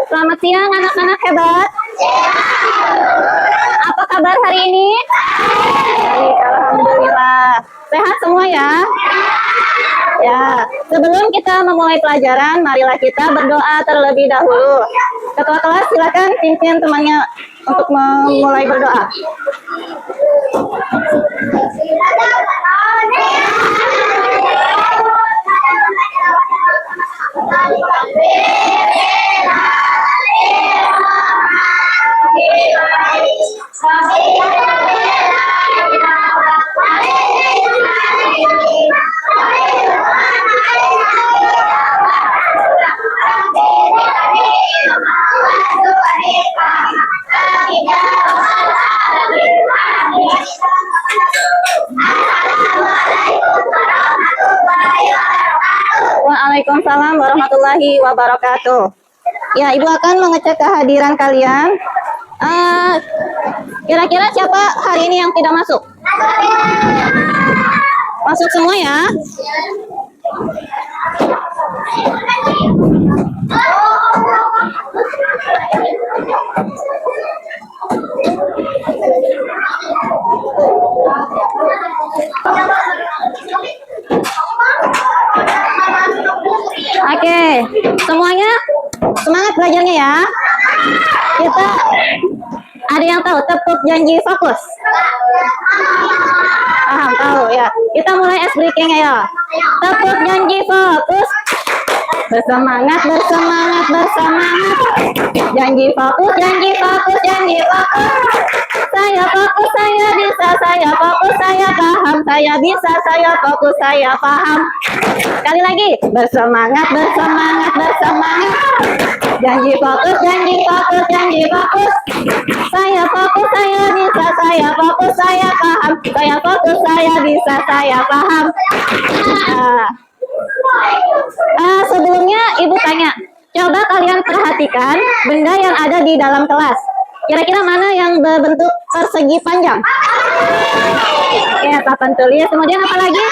Selamat siang anak-anak hebat. Apa kabar hari ini? Baik, alhamdulillah. Sehat semua ya? Ya, sebelum kita memulai pelajaran, marilah kita berdoa terlebih dahulu. Ketua kelas silakan pimpin temannya untuk memulai berdoa. Waalaikumsalam warahmatullahi wabarakatuh. Ya, Ibu akan mengecek kehadiran kalian. Kira-kira siapa hari ini yang tidak masuk? Masuk semua ya. Oke, semuanya semangat belajarnya ya. Kita ada yang tahu tepuk janji fokus? Paham, tahu ya. Kita mulai ice breaking ya. Tepuk janji fokus. Bersemangat, bersemangat, bersemangat. Janji fokus, janji fokus, janji fokus. Saya fokus, saya bisa, saya fokus, saya paham, saya bisa, saya fokus, saya paham. Sekali lagi, bersemangat, bersemangat, bersemangat. Janji fokus, janji fokus, janji fokus. Saya fokus, saya bisa, saya fokus, saya paham. Saya fokus, saya bisa, saya paham. Sebelumnya Ibu tanya, coba kalian perhatikan benda yang ada di dalam kelas. Kira-kira mana yang berbentuk persegi panjang? Ya, papan tulis. Kemudian apa lagi?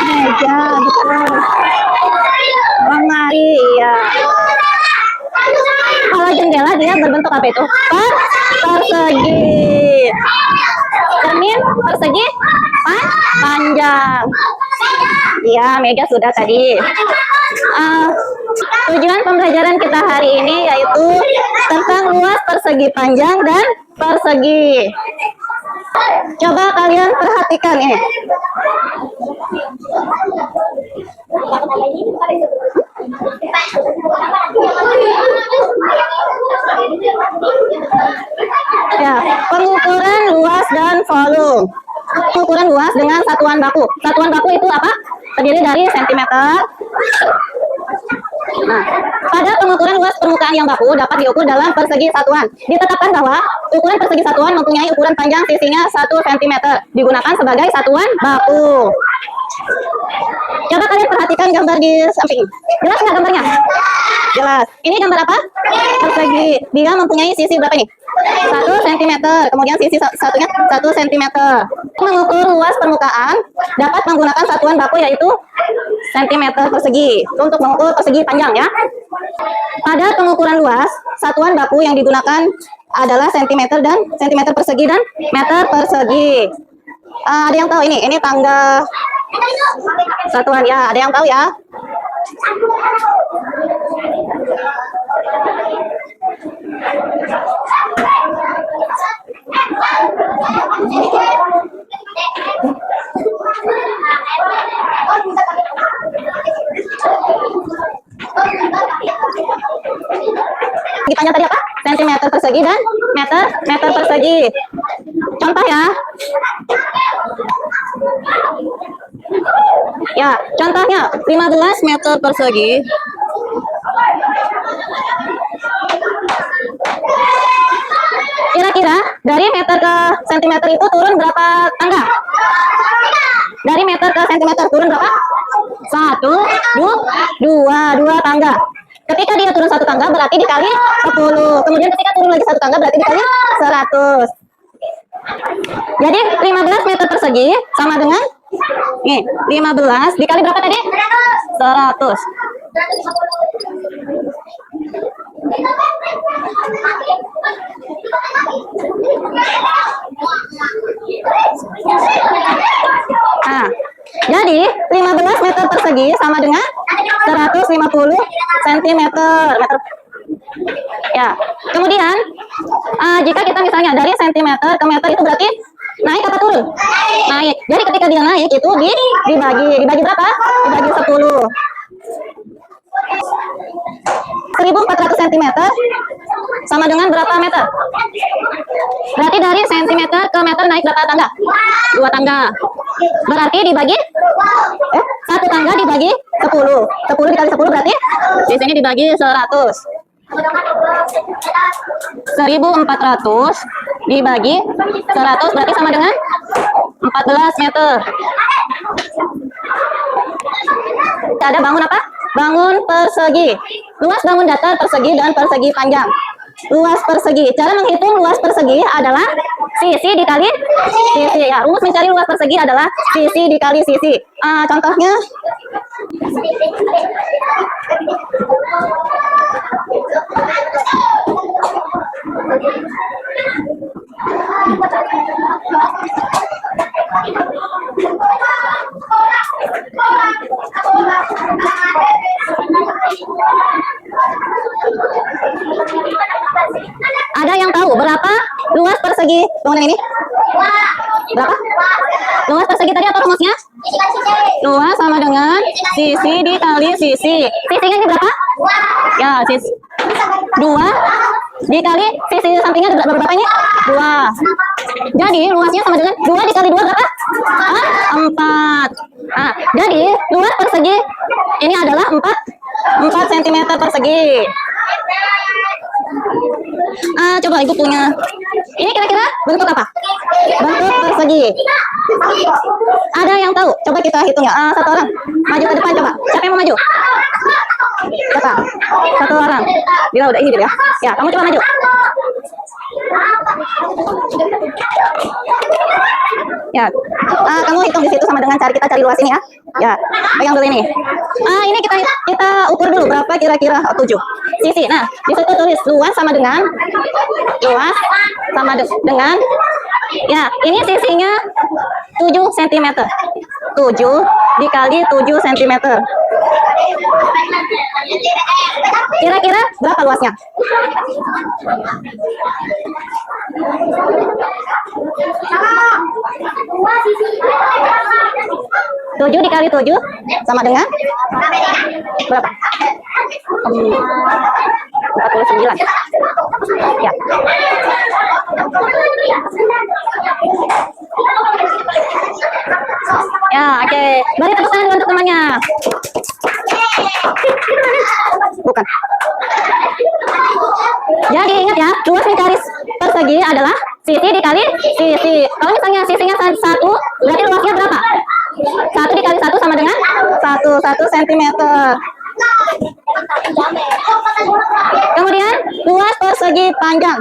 Meja, betul. Lemari, ya. Kalau jendela dia berbentuk apa itu? Persegi. Cermin persegi panjang. Ya, meja sudah tadi. Tujuan pembelajaran kita hari ini yaitu tentang luas, persegi panjang, dan persegi. Coba kalian perhatikan ya. Ya, pengukuran luas dan volume. Pengukuran luas dengan satuan baku. Satuan baku itu apa? Terdiri dari sentimeter. Nah, pada pengukuran luas permukaan yang baku dapat diukur dalam persegi satuan. Ditetapkan bahwa ukuran persegi satuan mempunyai ukuran panjang sisinya 1 cm. Digunakan sebagai satuan baku. Coba kalian perhatikan gambar di samping. Jelas nggak gambarnya? Jelas. Ini gambar apa? Persegi. Dia mempunyai sisi berapa nih? 1 cm. Kemudian sisi satunya 1 cm. Mengukur luas permukaan dapat menggunakan satuan baku yaitu cm persegi untuk mengukur persegi panjang ya. Pada pengukuran luas, satuan baku yang digunakan adalah cm dan cm persegi dan meter persegi. Ada yang tahu ini? Ini tangga satuan ya. Ada yang tahu ya? Ditanya tadi apa? Sentimeter persegi dan meter persegi. Contoh ya. Ya, contohnya 15 meter persegi. Kira-kira dari meter ke sentimeter itu turun berapa tangga? Dari meter ke sentimeter turun berapa? 1, 2 tangga. Ketika dia turun 1 tangga berarti dikali 10. Kemudian ketika turun lagi 1 tangga berarti dikali 100. Jadi 15 meter persegi sama dengan nih 15 dikali berapa tadi? 100. Jadi 15 meter persegi sama dengan 150 cm. Ya. Kemudian jika kita misalnya dari sentimeter ke meter itu berarti naik apa turun? Naik. Jadi ketika dia naik itu dibagi berapa? Dibagi 10. 1400 cm sama dengan berapa meter? Berarti dari sentimeter ke meter naik berapa tangga? 2 tangga. Berarti dibagi satu tangga dibagi 10. 10 dikali 10 berarti di sini dibagi 100. 1400 dibagi 100 berarti sama dengan 14 meter. Ada bangun apa? Bangun persegi. Luas bangun datar persegi dan persegi panjang. Luas persegi. Cara menghitung luas persegi adalah sisi dikali sisi. Ya, rumus mencari luas persegi adalah sisi dikali sisi. Contohnya ada yang tahu berapa luas persegi bangunan ini? Berapa? Luas persegi tadi apa rumusnya? Luas sama dengan sisi dikali sisi. Sisinya ini berapa? Ya, sisi 2 dikali sisi sampingnya berapa ini? 2. Jadi luasnya sama dengan 2 dikali 2 berapa? 4. Jadi luas persegi ini adalah 4 cm persegi. Coba ibu punya. Ini kira-kira bentuk apa? Bentuk persegi. Ada yang tahu? Coba kita hitung ya. Satu orang maju ke depan coba. Siapa yang mau maju? Coba. Satu orang. Bila udah ini ya. Ya, kamu coba maju. Ya, kamu hitung di situ sama dengan kita cari luas ini ya. Ya, pegang dulu ini. Ini kita ukur dulu berapa kira-kira 7 sisi. Nah, di situ tulis luas sama dengan ya, ini sisinya 7 cm. 7 dikali 7 cm. Kira-kira berapa luasnya? Tujuh dikali 7 sama dengan berapa? 49. Ya. Ya, oke. Beri tepuk tangan untuk temannya. Bukan. Jadi ingat ya, luas mencari persegi adalah sisi dikali sisi. Kalau misalnya sisinya 1, berarti luasnya berapa? 1 dikali 1 sama dengan 1 cm. Kemudian luas persegi panjang.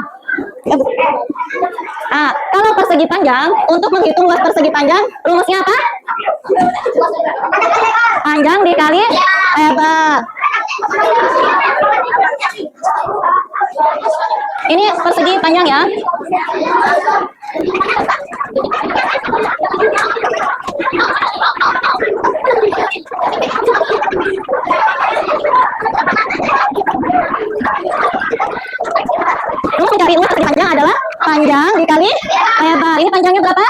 Kalau persegi panjang, untuk menghitung luas persegi panjang, rumusnya apa? Panjang dikali lebar. Ini persegi panjang ya. Rumus mencari luas persegi panjang adalah panjang dikali lebar. Ini panjangnya berapa?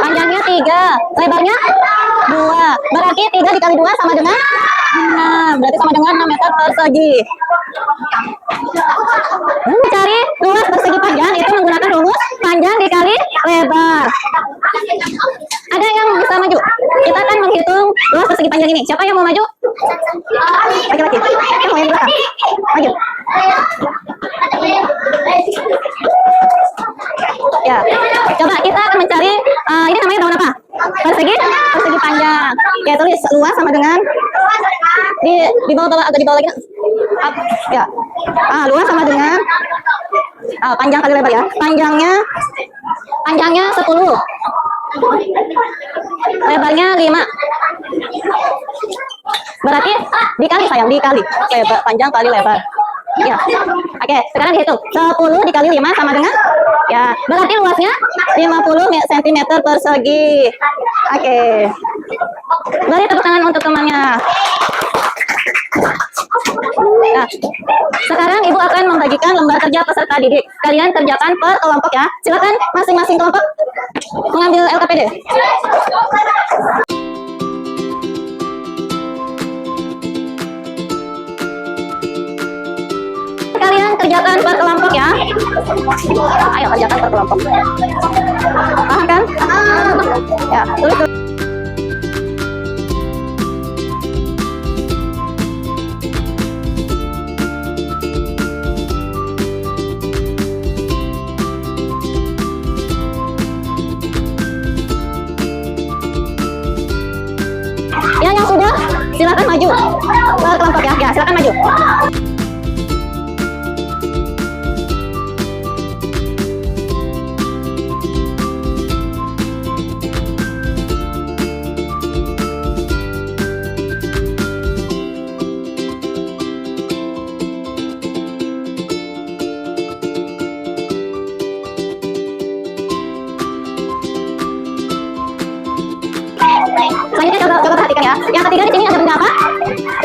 Panjangnya 3, lebarnya 2. Berarti 3 dikali 2 sama dengan 6. Berarti sama dengan 6 meter persegi. Mencari luas persegi panjang itu menggunakan rumus panjang dikali lebar. Ada yang bisa maju? Kita akan menghitung luas persegi panjang ini. Siapa yang mau maju? Laki-laki. Kamu yang di belakang. Maju. Ya, coba kita akan mencari ini namanya bangun apa? Persegi panjang. Ya, tulis luas sama dengan di bawah agak di bawah lagi. Ya. Luas sama dengan panjang kali lebar ya. Panjangnya 10. Lebarnya 5. Berarti dikali sayang, dikali lebar, panjang kali lebar. Ya. Oke, sekarang dihitung. 10 dikali 5 sama dengan ya, berarti luasnya 50 cm persegi. Oke. Beri tepuk tangan untuk temannya. Nah, sekarang Ibu akan membagikan lembar kerja peserta didik. Kalian kerjakan per kelompok ya. Silakan masing-masing kelompok mengambil LKPD. Kalian kerjakan per kelompok ya. Ayo kerjakan per kelompok. Paham kan? Ya, tulis. Ya, yang sudah silakan maju per kelompok ya. Ya, silakan maju. Selanjutnya coba perhatikan ya. Yang ketiga di sini ada benda apa?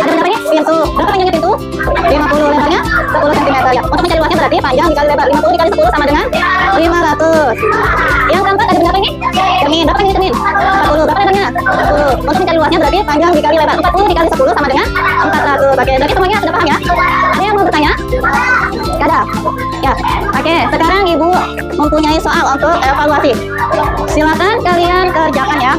Ada benda apa ini? Pintu. Berapa panjangnya pintu? 50, lebarnya 10 cm ya. Untuk mencari luasnya berarti panjang dikali lebar. 50 dikali 10 sama dengan 500. Yang keempat ada benda apa ini? Cermin. Berapa panjangnya cermin? 40. Berapa lebarnya? 10. Untuk mencari luasnya berarti panjang dikali lebar. 40 dikali 10 sama dengan 400. Oke, berarti semuanya sudah paham ya? Ada yang mau bertanya? Ada? Ya. Oke, sekarang Ibu mempunyai soal untuk evaluasi. Silakan kalian kerjakan ya.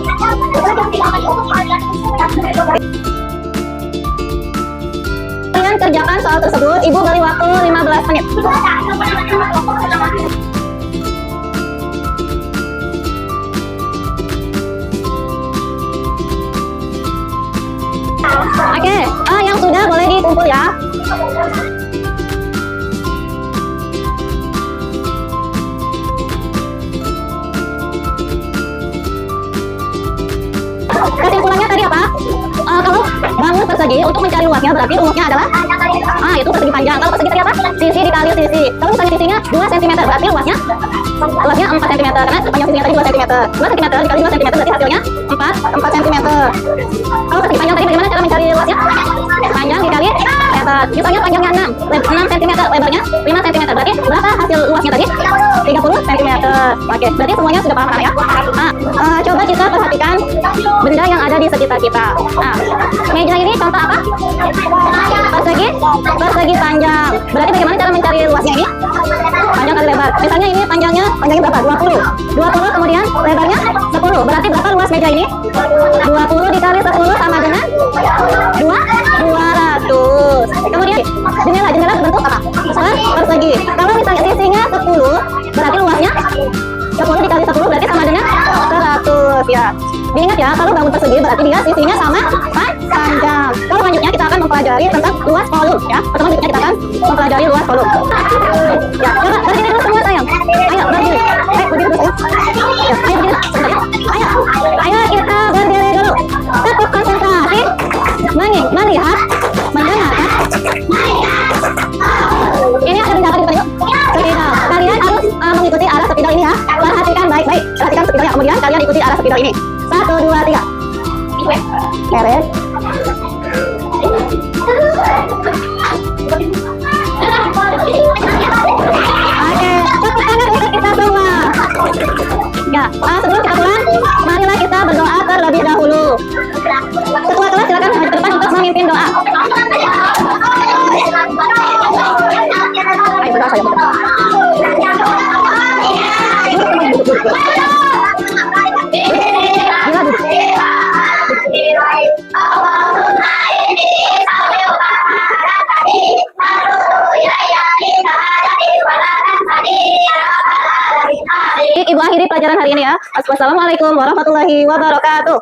Kalian kerjakan soal tersebut. Ibu beri waktu 15 menit. Oke, yang sudah boleh dikumpul ya. Kesimpulannya tadi apa? Kalau bangun persegi untuk mencari luasnya berarti rumusnya adalah itu persegi panjang. Kalau persegi tadi apa? Sisi dikali sisi. Kalau misalnya sisinya 2 cm berarti luasnya 4 cm karena panjang sisinya tadi 2 cm. 2 cm dikali 2 cm berarti hasilnya 4 cm. Kalau persegi panjang tadi bagaimana cara mencari luasnya? Panjang dikali meter. Misalnya panjangnya 6 cm, lebarnya 5 cm. Berarti berapa hasil luasnya tadi? 30 cm. Oke, berarti semuanya sudah paham ya? Coba kita perhatikan benda yang ada di sekitar kita. Nah, meja ini contoh apa? Persegi panjang. Berarti bagaimana cara mencari luasnya ini? Panjang kali lebar. Misalnya ini panjangnya berapa? 20. 20 kemudian lebarnya 10. Berarti berapa luas meja ini? 20 dikali 10 sama dengan 200. Kemudian jendela berbentuk apa? Persegi. Kalau misalnya sisinya 10, berarti luasnya 10 dikali 10 berarti sama dengan 100 ya. Diingat ya, kalau bangun persegi berarti dia sisinya sama panjang. Kalau selanjutnya kita akan mempelajari tentang luas kolom ya. Pertemuan berikutnya kita akan mempelajari luas kolom. Ya, coba berdiri dulu semua sayang. Ayo berdiri. Berdiri dulu sayang. Ya, ayo berdiri. Sebentar ya. Ayo kita berdiri dulu. Tetap konsentrasi. Melihat, mendengarkan. Ini ada benda apa di depan yuk? Spidol. Kalian harus mengikuti arah spidol ini ya. Perhatikan baik-baik. Perhatikan spidolnya. Kemudian kalian ikuti arah spidol ini. 1, 2, 3. Beres. Oke, tepuk tangan untuk kita semua. Ya, sebelum kita pulang, marilah kita berdoa terlebih dahulu. Ketua kelas silakan maju ke depan untuk memimpin doa. Ayo berdoa saya. Ibu akhiri pelajaran hari ini ya. Wassalamualaikum warahmatullahi wabarakatuh.